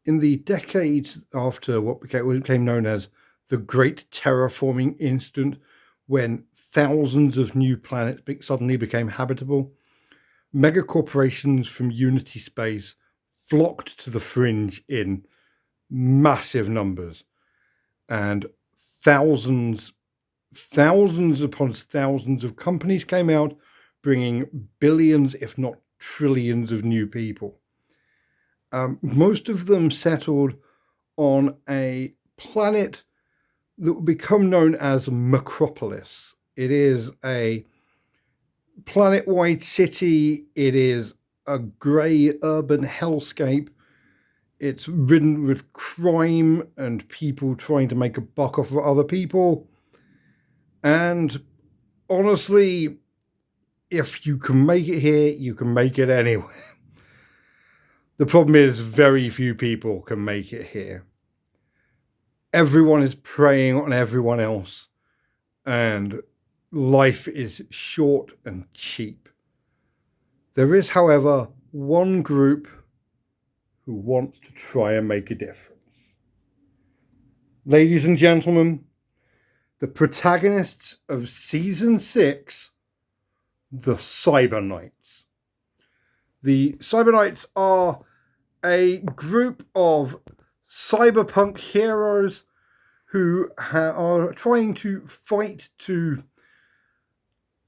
In the decades after what became known as the Great Terraforming Incident, when thousands of new planets suddenly became habitable, megacorporations from Unity Space flocked to the Fringe in massive numbers, and thousands upon thousands of companies came out, bringing billions, if not trillions, of new people. Most of them settled on a planet that would become known as Mecropolis. It is a planet-wide city. It is a grey urban hellscape. It's ridden with crime and people trying to make a buck off of other people. And honestly, if you can make it here, you can make it anywhere. The problem is very few people can make it here. Everyone is preying on everyone else, and life is short and cheap. There is, however, one group who wants to try and make a difference. Ladies and gentlemen, the protagonists of Season 6, the Cyber Knights. The Cyber Knights are a group of cyberpunk heroes who are trying to fight to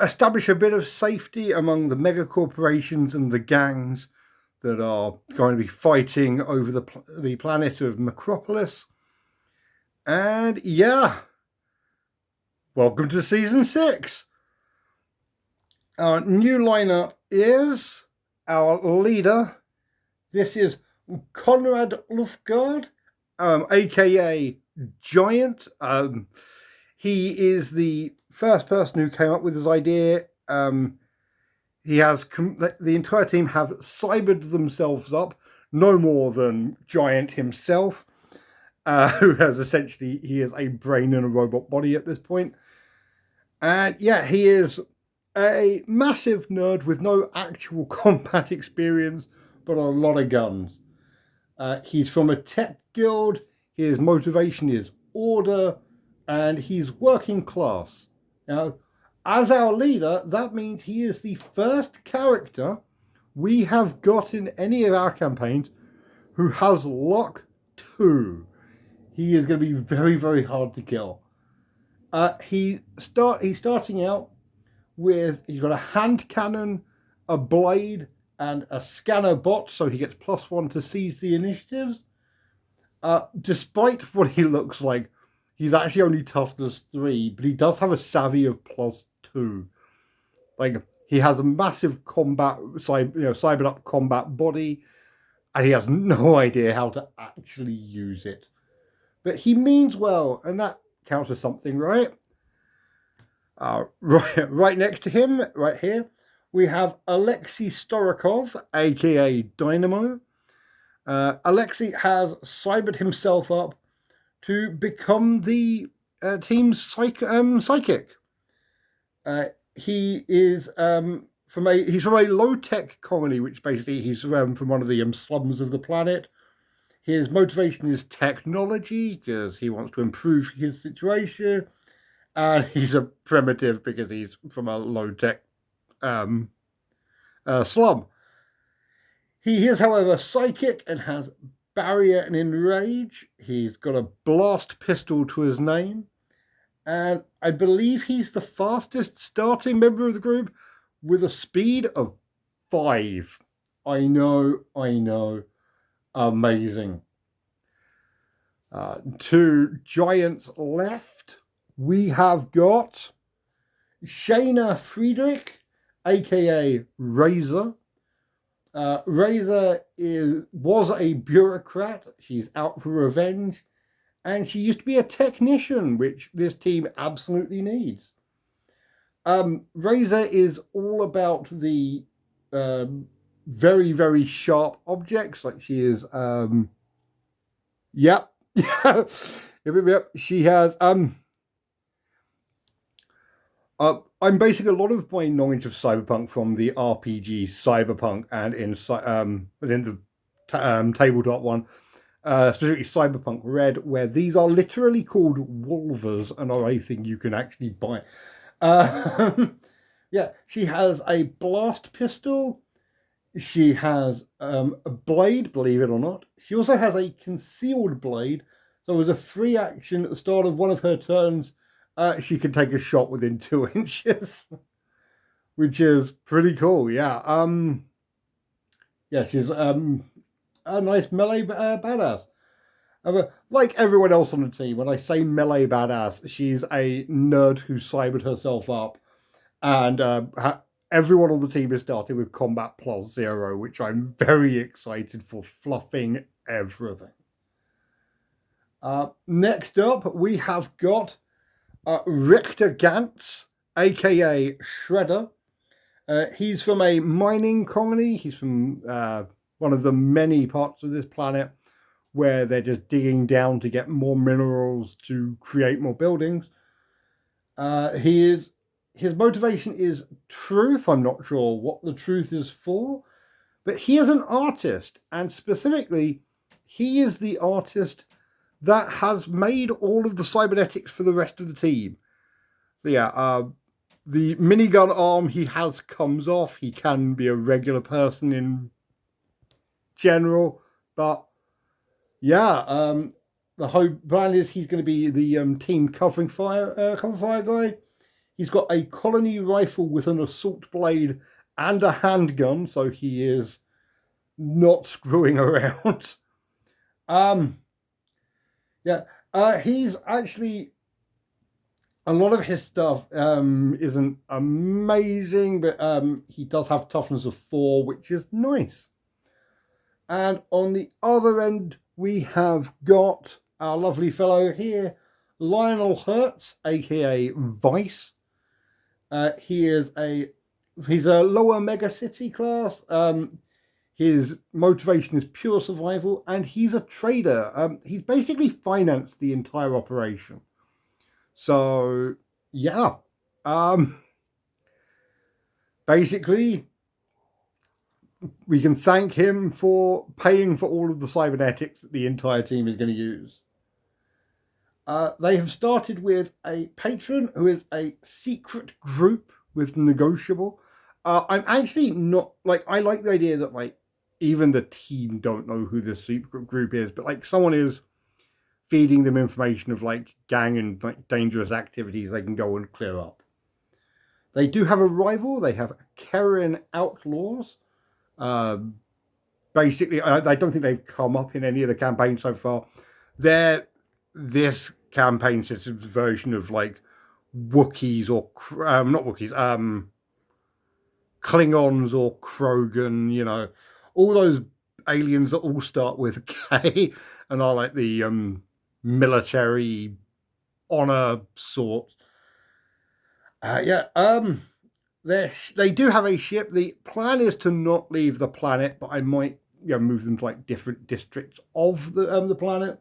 establish a bit of safety among the megacorporations and the gangs that are going to be fighting over the planet of Mecropolis. And yeah, welcome to Season 6. Our new lineup is our leader. This is Conrad Lufgard, aka Giant. He is the first person who came up with this idea. He has the entire team have cybered themselves up, no more than Giant himself, who has essentially, he is a brain in a robot body at this point. And yeah, he is a massive nerd with no actual combat experience, but a lot of guns. He's from a tech guild. His motivation is order, and he's working class. Now, as our leader, that means he is the first character we have got in any of our campaigns who has luck 2. He is going to be very, very hard to kill. He's starting out with, he's got a hand cannon, a blade, and a scanner bot, so he gets +1 to seize the initiatives. Despite what he looks like, he's actually only toughness 3, but he does have a savvy of +2. Like, he has a massive cybered up combat body, and he has no idea how to actually use it. But he means well, and that counts as something, right? Right next to him, right here, we have Alexei Storokov, aka Dynamo. Alexei has cybered himself up to become the team's psychic. He is from a low-tech colony, which basically he's from one of the slums of the planet. His motivation is technology, because he wants to improve his situation, and he's a primitive because he's from a low-tech slum. He is, however, psychic and has barrier and enrage. He's got a blast pistol to his name, and I believe he's the fastest starting member of the group with a speed of 5. I know. Amazing. To Giant's left, we have got Shayna Friedrich, aka Razor. Razor was a bureaucrat. She's out for revenge, and she used to be a technician, which this team absolutely needs. Razor is all about the very, very sharp objects. Like, she is yep. She has I'm basing a lot of my knowledge of cyberpunk from the RPG Cyberpunk and within the tabletop one. specifically Cyberpunk Red, where these are literally called Wolvers and are a thing you can actually buy. Yeah, she has a blast pistol. She has a blade, believe it or not. She also has a concealed blade. So as a free action at the start of one of her turns, she can take a shot within 2 inches, which is pretty cool. Yeah. Yeah, she's a nice melee badass. Like everyone else on the team, when I say melee badass, she's a nerd who cybered herself up, and everyone on the team is starting with combat +0, which I'm very excited for fluffing everything. Next up, we have got Richter Gantz, aka Shredder. He's from a mining colony. He's from one of the many parts of this planet where they're just digging down to get more minerals to create more buildings. His motivation is truth. I'm not sure what the truth is for, but he is an artist, and specifically, he is the artist that has made all of the cybernetics for the rest of the team. So yeah, the minigun arm he has comes off. He can be a regular person in general, but yeah, the whole plan is he's going to be the team cover fire guy. He's got a colony rifle with an assault blade and a handgun, so he is not screwing around. Yeah, he's actually, a lot of his stuff isn't amazing, but he does have toughness of 4, which is nice. And on the other end, we have got our lovely fellow here, Lionel Hertz, aka Vice. He's a lower mega city class. His motivation is pure survival, and he's a trader. He's basically financed the entire operation. So yeah, basically, we can thank him for paying for all of the cybernetics that the entire team is going to use. They have started with a patron who is a secret group with negotiable. I'm actually not, like, I like the idea that, like, even the team don't know who this secret group is, but, like, someone is feeding them information of, like, gang and, like, dangerous activities they can go and clear up. They do have a rival. They have Karen Outlaws. Basically, I don't think they've come up in any of the campaigns so far. They're this campaign system's version of, like, Wookiees or not Wookiees, Klingons or Krogan, you know, all those aliens that all start with K and are like the military honor sort. They do have a ship. The plan is to not leave the planet, but I might move them to, like, different districts of the planet.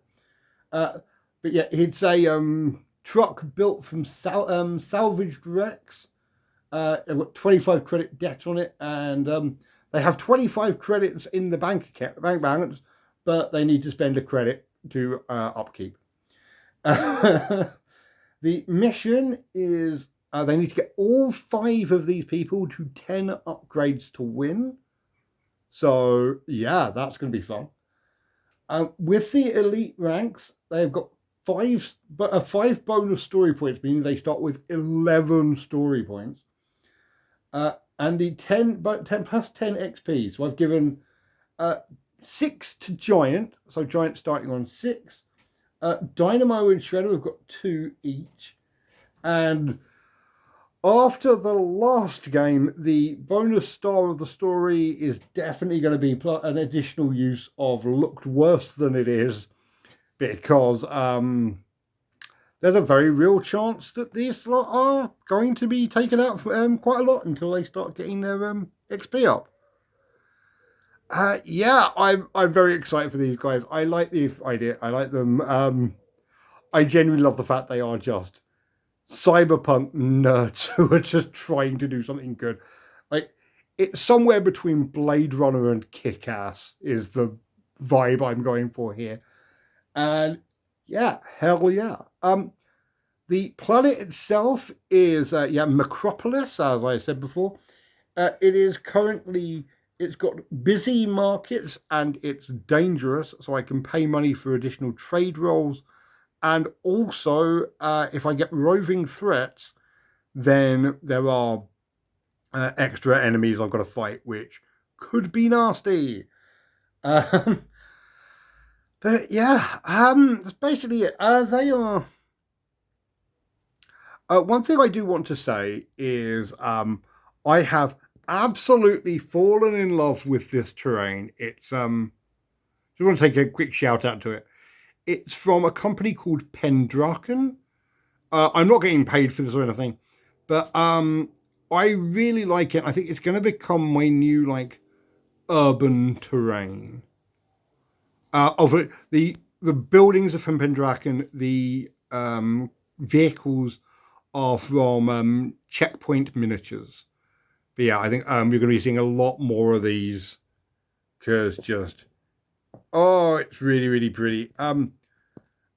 But yeah, it's a truck built from salvaged wrecks. They've got 25 credit debt on it, and they have 25 credits in the bank balance, but they need to spend a credit to upkeep. The mission is they need to get all 5 of these people to 10 upgrades to win. So yeah, that's going to be fun. With the elite ranks, they've got 5 bonus story points, meaning they start with 11 story points. And the 10 plus 10 XP. So I've given 6 to Giant, so Giant starting on 6. Dynamo and Shredder have got 2 each. And after the last game, the bonus star of the story is definitely going to be an additional use of looked worse than it is, because there's a very real chance that these lot are going to be taken out quite a lot until they start getting their XP up. Yeah, I'm very excited for these guys. I like the idea. I like them. I genuinely love the fact they are just cyberpunk nerds who are just trying to do something good. Like, it's somewhere between Blade Runner and Kick-Ass is the vibe I'm going for here. And yeah, hell yeah. The planet itself is Mecropolis, as I said before. It is currently, it's got busy markets and it's dangerous, so I can pay money for additional trade roles. And also, if I get roving threats, then there are extra enemies I've got to fight, which could be nasty. Um, but yeah, that's basically it. They are. One thing I do want to say is I have absolutely fallen in love with this terrain. It's just want to take a quick shout out to it. It's from a company called Pendraken. I'm not getting paid for this or anything, but I really like it. I think it's going to become my new like urban terrain. Of it, the buildings are from Pendraken. The vehicles are from Checkpoint Miniatures. But yeah, I think you're going to be seeing a lot more of these because it's really really pretty. And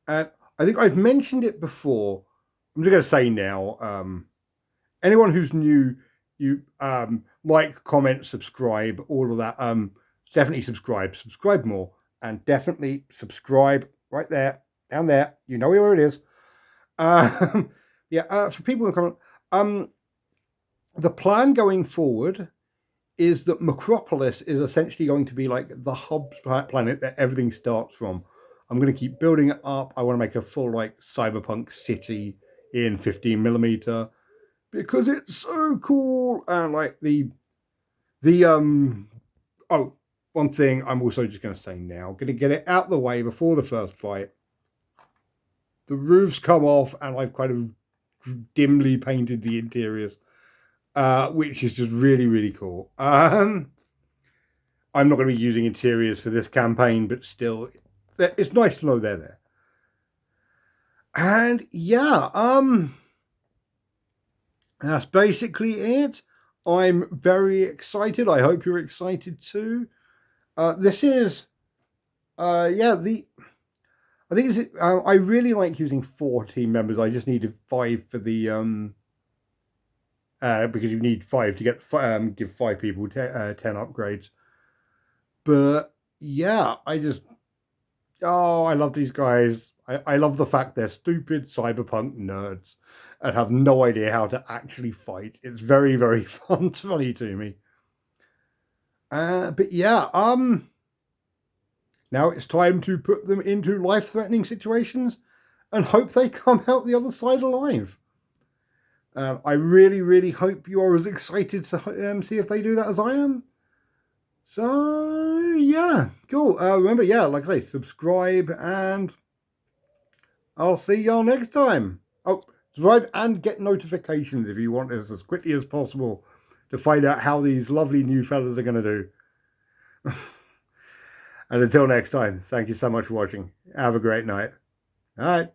I think I've mentioned it before. I'm just going to say now. Anyone who's new, you like, comment, subscribe, all of that. Definitely subscribe more, and definitely subscribe right there, down there. You know where it is. For people who comment, the plan going forward is that Mecropolis is essentially going to be like the hub planet that everything starts from. I'm going to keep building it up. I want to make a full like cyberpunk city in 15mm because it's so cool. And like one thing I'm also just going to say now, going to get it out the way before the first fight. The roofs come off, and I've kind of dimly painted the interiors, which is just really, really cool. I'm not going to be using interiors for this campaign, but still, it's nice to know they're there. And yeah, that's basically it. I'm very excited. I hope you're excited too. This is, I think it's, I really like using 4 team members. I just needed 5 for the because you need 5 to get give 5 people 10 upgrades. But yeah, I love these guys. I love the fact they're stupid cyberpunk nerds and have no idea how to actually fight. It's very, very funny to me. But yeah, now it's time to put them into life-threatening situations and hope they come out the other side alive. I really, really hope you are as excited to see if they do that as I am. So, yeah, cool. Remember, like I say, subscribe, and I'll see y'all next time. Oh, subscribe and get notifications if you want this as quickly as possible to find out how these lovely new fellas are going to do. And until next time, thank you so much for watching. Have a great night. All right.